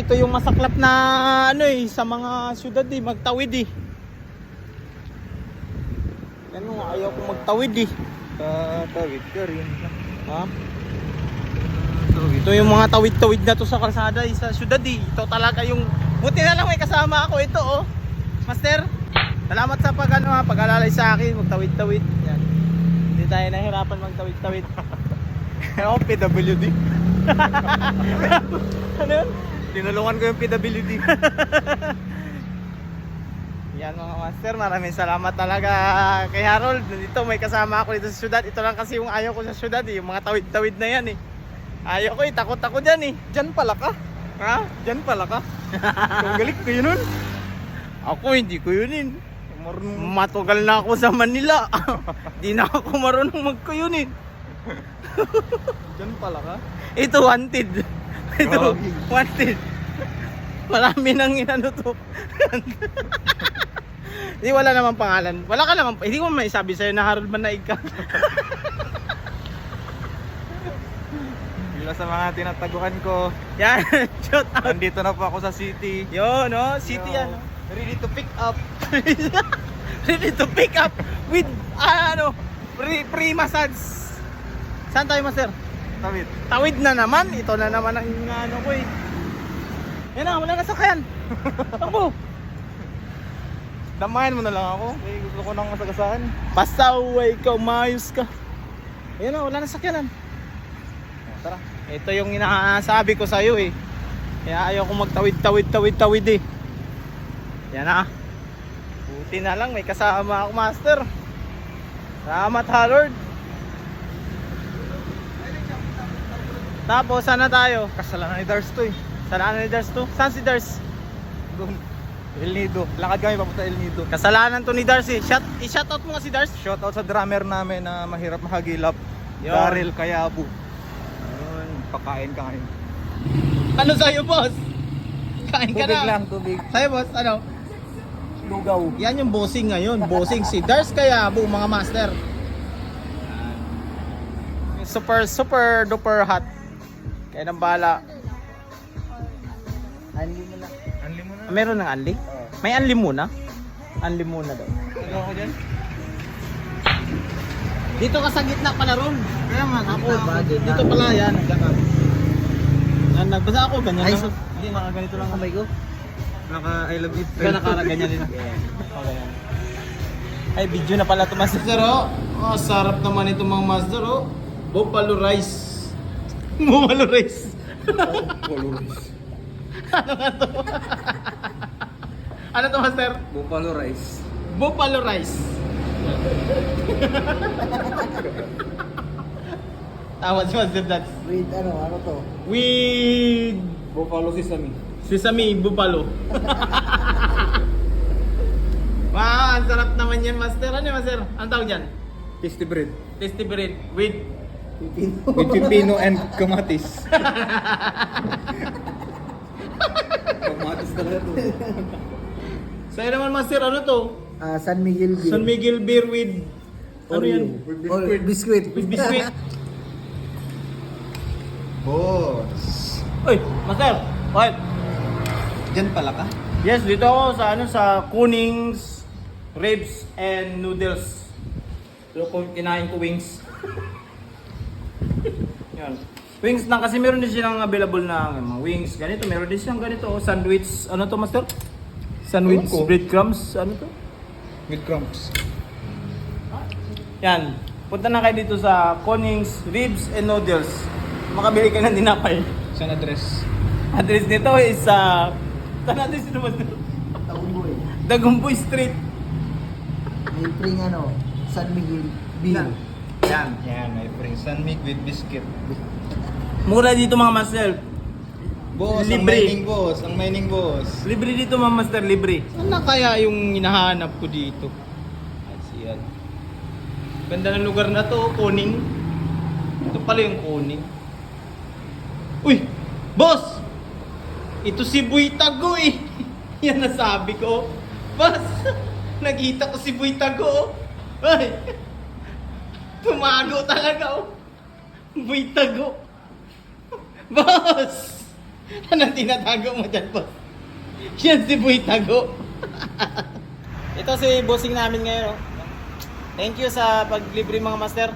ito yung masaklap na ano eh, sa mga syudad eh, magtawid eh. Ano, ayaw kong magtawid eh. Tatawid ka rin. Ha? Ito yung mga tawid-tawid na to sa kalsada eh, sa syudad eh. Ito talaga yung, buti na lang may kasama ako ito oh. Master, salamat sa pag-alalay sa akin, magtawid-tawid. Yan. Hindi tayo nahirapan magtawid-tawid. Ako, PWD. Ano yun? Tinulungan ko yung PWD. Yan mga master, maraming salamat talaga kay Harold. Dito may kasama ako dito sa syudad. Ito lang kasi yung ayaw ko sa syudad eh, yung mga tawid-tawid na yan eh. Ayaw ko eh, takot ako dyan eh. Diyan pala ka. Ha? Diyan pala ka. Kung galit ko yun nun. Ako hindi ko yunin. Matugal na ako sa Manila. Di na ako marunong magkuyunin. Diyan pala ka. Ito wanted. Ito Gogi. wanted. Marami nang inano to. Hindi, wala namang pangalan. Wala ka naman. Hindi ko may sabi sa'yo na Harold Manaig ka. Bila sa mga tinataguan ko. Yan. Shout out. Nandito na po ako sa city. Yun, no? City Yo, yan. No? Ready to pick up. Ready to pick up with, free massage. Saan tayo, master? Tawid. Tawid na naman. Ito na naman ang ano ko eh. Yan na, wala na sakyan. Ako. Damayan mo na lang ako. Eh, gusto ko nang masagasaan. Basta uwi ka, umayos ka. Yan na, wala na sakyanan. Tara. Ito yung inasabi ko sa'yo eh. Kaya ayaw kong magtawid eh. Yan na. Buti na lang, may kasama ako, master. Salamat, Harold. Tapos, sana tayo? Kasalanan ni Dars to eh. Kasalanan ni Dars to? Saan si Dars? Doon. El Nido. Lakad kami papunta El Nido. Kasalanan to ni Dars eh. I-shoutout mo nga si Dars. Shoutout sa drummer namin na mahirap makagilap. Yun. Daryl Kayabu. Yun. Pakain ka ngayon. Ano sa'yo, boss? Kain ka Tubig na. lang, tubig. Sa'yo, boss, ano? Lugaw. Yan yung bossing ngayon. Bossing si Dars Kayabu, mga master. Super duper hot. Kaya nang bala. Anli mo na. Anli mo na. Meron ng anli? May anli muna? Anli muna daw. Ano ako dyan? Dito ka sa gitna pala ron. Kaya nga, Ako, dito pala yan. Nagbasa ako, ganyan Ay, lang. hindi, nakaganito lang kamay ko. Naka I love it. Kaya nakaraganyan din. Okay. Ay, video na pala ito, master. Oh, sarap naman ito mga master. Oh. Buffalo rice. Buffalo rice. Ano nga to? Ano to, master? Buffalo rice. Buffalo rice. Tama si Master Dats. With ano to? With Buffalo sesame. sesame buffalo. Wow, ang sarap naman yan, Master. Ano yung Master? Ang tawag dyan? Tasty bread. Tasty bread with Pipino. With pipino and kamatis. Kamatis talaga to. Sa'yo naman, Master, ano to? San Miguel beer. San Miguel beer with ano Oreo. yan? Or biscuit. With biscuit. Boss. Uy, Master. Okay. Diyan pala ka? Yes, dito ako sa sa Kuning's ribs and noodles. So kung kinain ko wings. Yan. Wings lang kasi meron din silang available na mga wings. Ganito, meron din silang ganito, oh, sandwich. Ano to, Master? Sandwich Ewan ko. breadcrumbs. Ano to? With crumbs. Yan. Punta na kayo dito sa Kuning's ribs and noodles. Makabili kayo ng dinapay. Saan address? Address nito is saan address nito, Master? Taumboy. Dagumboy Street. May pring ano, San Miguel beer. Yan. Yan, my friend. San Mig with biscuit. Mura dito mga master. Boss, Libre. ang mining boss. Ang mining boss. Libre dito mga master, libre. Saan na kaya yung hinahanap ko dito? Let's see yan. Ganda ng lugar na to, Kuning. Ito pala yung Kuning. Uy! Boss! Ito si Boy Tago eh. Yan nasabi ko. Boss! Nakita ko si Boy Tago. Ay! Tumago talaga oh. Boy Tago. Boss! Anong tinatago mo dyan, boss? Yan si Boy Tago. Ito si bossing namin ngayon. Oh. Thank you sa paglibre mga master.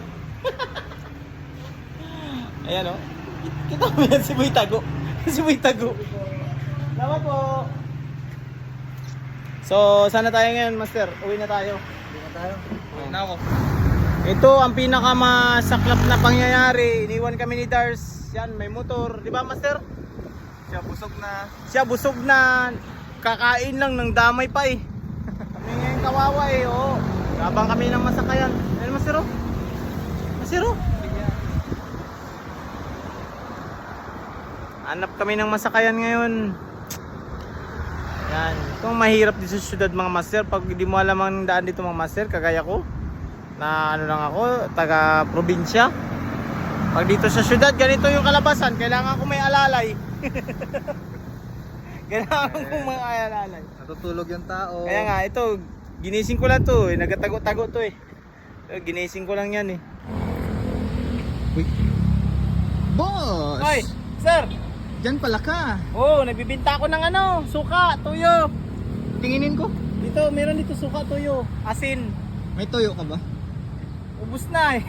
Ayan, oh. Kita mo yan si Boy Tago. Si Boy Tago. Salamat po. So, sana tayo ngayon, master? Uwi na tayo. Hindi na tayo. Uwi na ako. Ito ang pinakamasaklap na pangyayari. Iniwan kami ni Dars. Yan, may motor. Di ba, master? Siya busog na. Siya busog na. Kakain lang ng damay pa eh. Kami ngayon kawawa eh. Oo. Habang kami ng masakayan. Yan, master, oh. Master, oh. Hanap kami ng masakayan ngayon. Yan. Itong mahirap dito sa syudad mga master. Pag hindi mo alam ang daan dito mga master, kagaya ko. Na ano lang ako, taga probinsya. Pag dito sa syudad, ganito yung kalabasan. Kailangan ko may alalay. Kailangan ko may alalay. Natutulog yung tao. Kaya nga, ito, ginising ko lang to eh. Nagatago-tago to eh. Ginising ko lang yan eh. Uy. Boss! Hoy, sir! Diyan pala ka. Oh, nagbibinta ako ng ano, suka, tuyo. Tinginin ko. Dito, meron dito suka, tuyo. Asin. May toyo ka ba? Ubus na eh.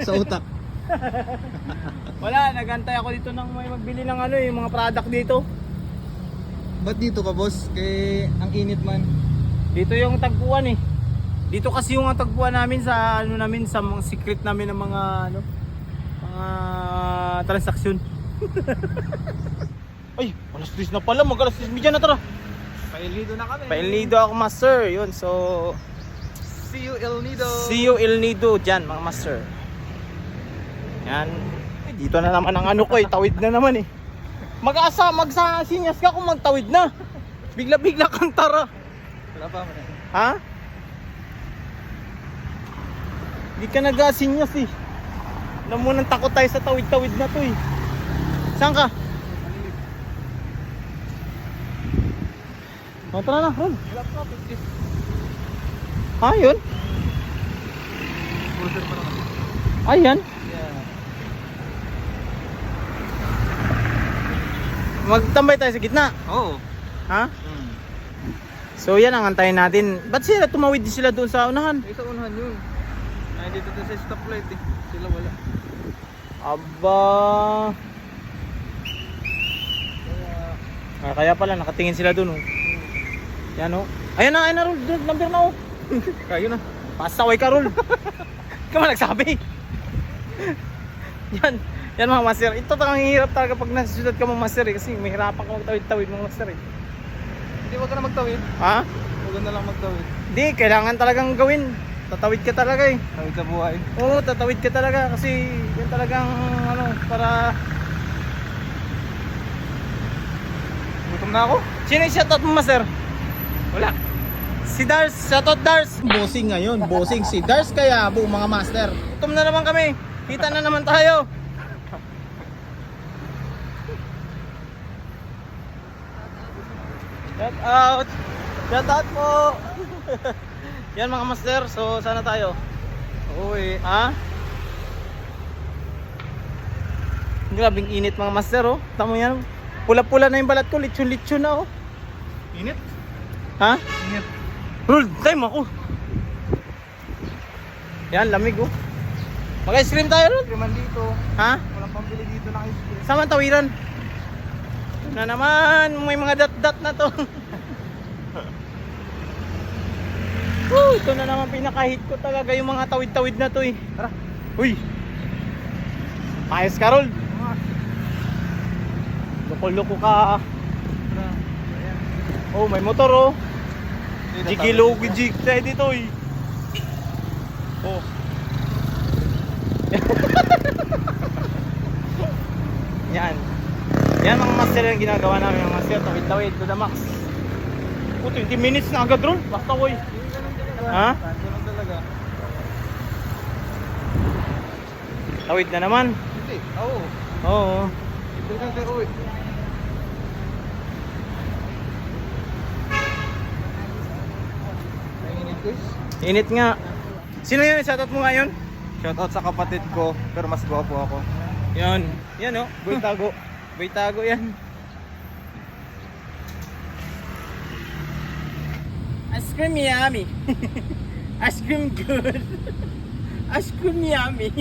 Sa utak. Wala, nagantay ako dito ng may magbili ng ano, yung mga product dito. Ba't dito ka, boss? Kay ang init man. Dito yung tagpuan eh. Dito kasi yung tagpuan namin sa ano namin, sa mga secret namin ng mga ano, mga transaksyon. Ay, alas 10 na pala, mag-alas 10 na tara. Pailido na kami. Pailnido ako master, yun. So, See you, El Nido. see you El Nido dyan mga master. Yan. Ay, dito na naman ang ano ko eh, tawid na naman eh. Magsasinyas ka kung magtawid na. Bigla-bigla kang tara. Wala pa mo. Ha? Hindi ka nag-asinyas eh. Alam mo nang takot tayo sa tawid-tawid na to eh. Saan ka? O, tara na, Ron. Wala pa, 50. Ha, yun? Cruiser pa naman. Ayan. Yeah. Magtambay tayo sa gitna. Oo. Ha? Hmm. So yan ang antayin natin. Ba't sila tumawid din sila doon sa unahan? Sa unahan yun. Ay, dito sa stoplight eh. Sila wala. Aba. Kaya pala nakatingin sila doon oh. Yan oh. Ayan na Rol. Number na oh. Kayo na. Pasaway ka Rol. Ka man nagsabi. Yan mga master. Ito talagang hirap talaga pag nasa syudad ka mga master eh. Kasi mahirapan ka magtawid-tawid mga master eh. Hindi, wag ka na magtawid. Ha? Wag na lang magtawid. Hindi, kailangan talagang gawin. Tatawid ka talaga eh. Tawid sa buhay. Oo, tatawid ka talaga kasi yan talagang ano, para... Gutom na ako. Sino yung shoutout mo, master? Wala. Si Dars, shoutout Dars. Bossing ngayon, bossing si Dars kaya buong mga master. Gutom na naman kami. Kita na naman tayo. Shout out. Shout out po. Yan mga master, so sana tayo. Uwi. Ha? Grabing init mga master oh. Tamo yan. Pula-pula na yung balat ko, litsyon-litsyon na oh. Init? Ha? Init. Roll time ako. Yan, lamig oh. Mag-ice cream tayo Roll. Kriman dito. Ha? Walang pambili dito ng ice cream. Saan man tawiran? Ito na naman, may mga dat-dat na to. Ito na naman pinaka-hit ko talaga yung mga tawid-tawid na to eh. Tara. Uy. Ayos ka Roll. Loko-loko ka. Tara. Ayan. Oh, may motor oh. Hindi, Jigilo, tatawid jig tayo dito eh. Oh. Yan. Yan mga master yung ginagawa namin mga master. Tawid-tawid to the max. 20 minutes na agad Roll. Basta boy. Ha? Ganun talaga. Tawid na naman. Hindi. Oo. Oo. Ito lang tayo uwi. Ay, init guys. Init nga. Sino yun? Shoutout mo ngayon? Shoutout sa kapatid ko, pero mas gwapo ako. Yan. Yan oh. Boy Tago. Boy Tago yan. Ice cream yummy. Ice cream good. Ice cream yummy.